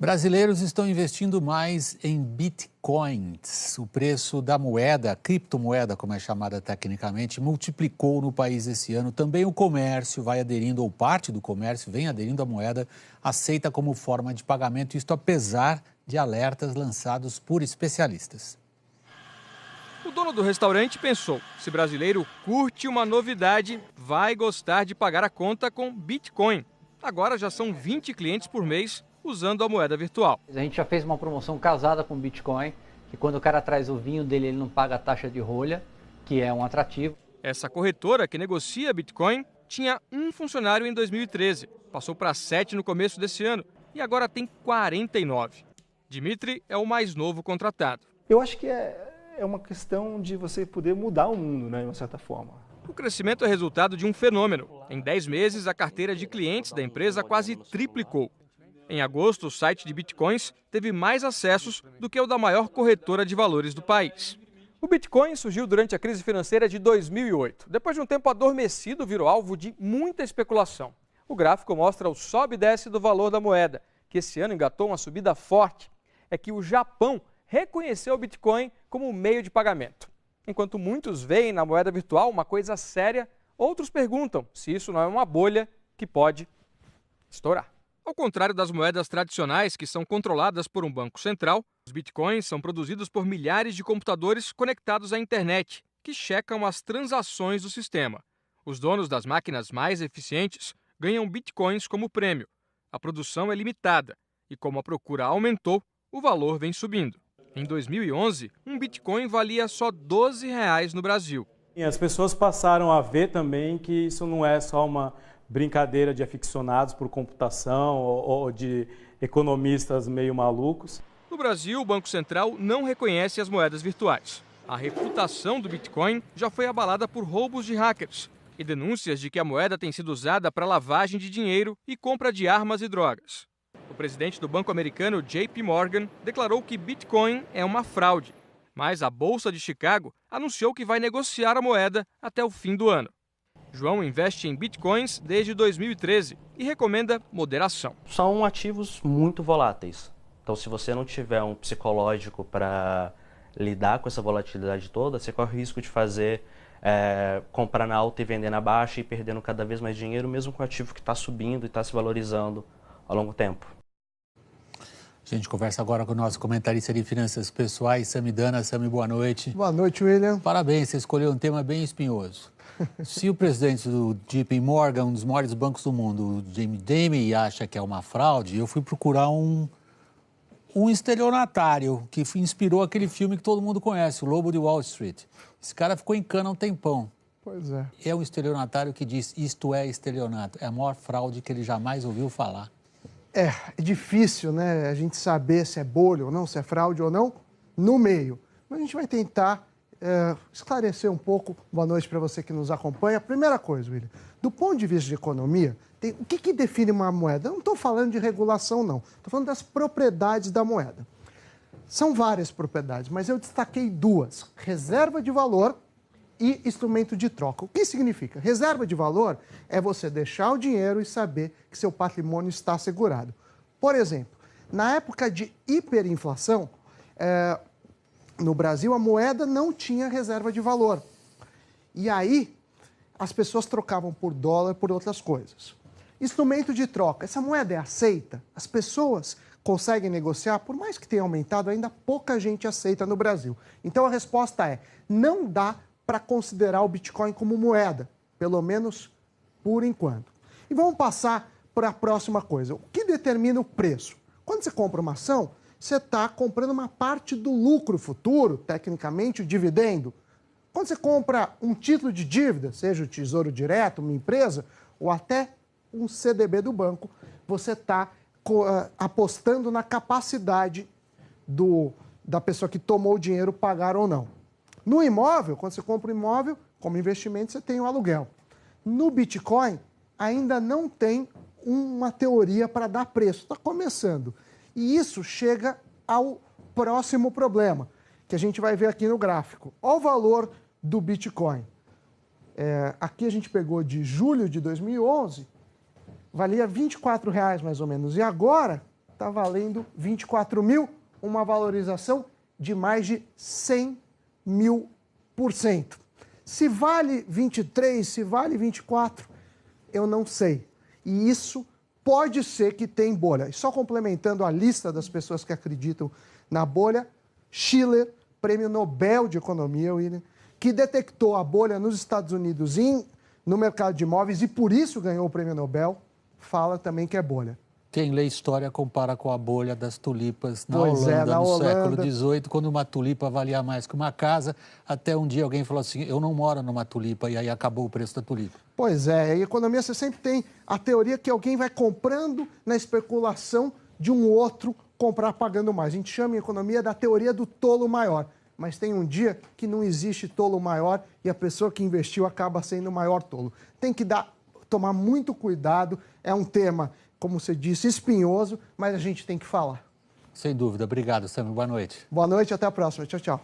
Brasileiros estão investindo mais em bitcoins. O preço da moeda, a criptomoeda, como é chamada tecnicamente, multiplicou no país esse ano. Também o comércio vai aderindo, ou parte do comércio vem aderindo à moeda aceita como forma de pagamento, isto apesar de alertas lançados por especialistas. O dono do restaurante pensou, se brasileiro curte uma novidade, vai gostar de pagar a conta com Bitcoin. Agora já são 20 clientes por mês usando a moeda virtual. A gente já fez uma promoção casada com Bitcoin, que quando o cara traz o vinho dele, ele não paga a taxa de rolha, que é um atrativo. Essa corretora que negocia Bitcoin tinha um funcionário em 2013, passou para 7 no começo desse ano e agora tem 49. Dmitry é o mais novo contratado. Eu acho que é uma questão de você poder mudar o mundo, né, de uma certa forma. O crescimento é resultado de um fenômeno. Em 10 meses, a carteira de clientes da empresa quase triplicou. Em agosto, o site de bitcoins teve mais acessos do que o da maior corretora de valores do país. O Bitcoin surgiu durante a crise financeira de 2008. Depois de um tempo adormecido, virou alvo de muita especulação. O gráfico mostra o sobe e desce do valor da moeda, que esse ano engatou uma subida forte. É que o Japão reconheceu o Bitcoin como meio de pagamento. Enquanto muitos veem na moeda virtual uma coisa séria, outros perguntam se isso não é uma bolha que pode estourar. Ao contrário das moedas tradicionais, que são controladas por um banco central, os bitcoins são produzidos por milhares de computadores conectados à internet, que checam as transações do sistema. Os donos das máquinas mais eficientes ganham bitcoins como prêmio. A produção é limitada e, como a procura aumentou, o valor vem subindo. Em 2011, um bitcoin valia só R$12 no Brasil. E as pessoas passaram a ver também que isso não é só uma brincadeira de aficionados por computação ou de economistas meio malucos. No Brasil, o Banco Central não reconhece as moedas virtuais. A reputação do Bitcoin já foi abalada por roubos de hackers e denúncias de que a moeda tem sido usada para lavagem de dinheiro e compra de armas e drogas. O presidente do banco americano, JP Morgan, declarou que Bitcoin é uma fraude, mas a Bolsa de Chicago anunciou que vai negociar a moeda até o fim do ano. João investe em bitcoins desde 2013 e recomenda moderação. São ativos muito voláteis. Então, se você não tiver um psicológico para lidar com essa volatilidade toda, você corre o risco de comprar na alta e vender na baixa e perdendo cada vez mais dinheiro, mesmo com o ativo que está subindo e está se valorizando ao longo tempo. A gente conversa agora com o nosso comentarista de finanças pessoais, Samidana. Sami, boa noite. Boa noite, William. Parabéns, você escolheu um tema bem espinhoso. Se o presidente do JP Morgan, um dos maiores bancos do mundo, o Jamie Dimon, acha que é uma fraude, eu fui procurar um estelionatário que inspirou aquele filme que todo mundo conhece, O Lobo de Wall Street. Esse cara ficou em cana há um tempão. Pois é. É um estelionatário que diz, isto é estelionato. É a maior fraude que ele jamais ouviu falar. É difícil, né, a gente saber se é bolha ou não, se é fraude ou não, no meio. Mas a gente vai tentar esclarecer um pouco. Boa noite para você que nos acompanha. Primeira coisa, William, do ponto de vista de economia, o que define uma moeda? Eu não estou falando de regulação, não. Estou falando das propriedades da moeda. São várias propriedades, mas eu destaquei duas: reserva de valor e instrumento de troca. O que significa? Reserva de valor é você deixar o dinheiro e saber que seu patrimônio está assegurado. Por exemplo, na época de hiperinflação, no Brasil, a moeda não tinha reserva de valor. E aí, as pessoas trocavam por dólar, por outras coisas. Instrumento de troca. Essa moeda é aceita? As pessoas conseguem negociar? Por mais que tenha aumentado, ainda pouca gente aceita no Brasil. Então, a resposta é: não dá para considerar o Bitcoin como moeda, pelo menos por enquanto. E vamos passar para a próxima coisa. O que determina o preço? Quando você compra uma ação, você está comprando uma parte do lucro futuro, tecnicamente o dividendo. Quando você compra um título de dívida, seja o Tesouro Direto, uma empresa, ou até um CDB do banco, você está apostando na capacidade da pessoa que tomou o dinheiro pagar ou não. No imóvel, quando você compra um imóvel, como investimento, você tem o aluguel. No Bitcoin, ainda não tem uma teoria para dar preço, está começando. E isso chega ao próximo problema, que a gente vai ver aqui no gráfico. Olha o valor do Bitcoin. Aqui a gente pegou de julho de 2011, valia R$ 24 mais ou menos. E agora está valendo 24 mil, uma valorização de mais de 100.000%. Se vale 23, se vale 24, eu não sei. E isso pode ser que tem bolha. E só complementando a lista das pessoas que acreditam na bolha, Shiller, Prêmio Nobel de Economia, William, que detectou a bolha nos Estados Unidos no mercado de imóveis e por isso ganhou o Prêmio Nobel, fala também que é bolha. Quem lê história compara com a bolha das tulipas na Pois é, Holanda, na no Holanda. século XVIII, quando uma tulipa valia mais que uma casa, até um dia alguém falou assim, eu não moro numa tulipa, e aí acabou o preço da tulipa. Pois é, em economia você sempre tem a teoria que alguém vai comprando na especulação de um outro comprar pagando mais. A gente chama em economia da teoria do tolo maior. Mas tem um dia que não existe tolo maior e a pessoa que investiu acaba sendo o maior tolo. Tem que tomar muito cuidado, é um tema, como você disse, espinhoso, mas a gente tem que falar. Sem dúvida. Obrigado, Samir. Boa noite. Boa noite, até a próxima. Tchau, tchau.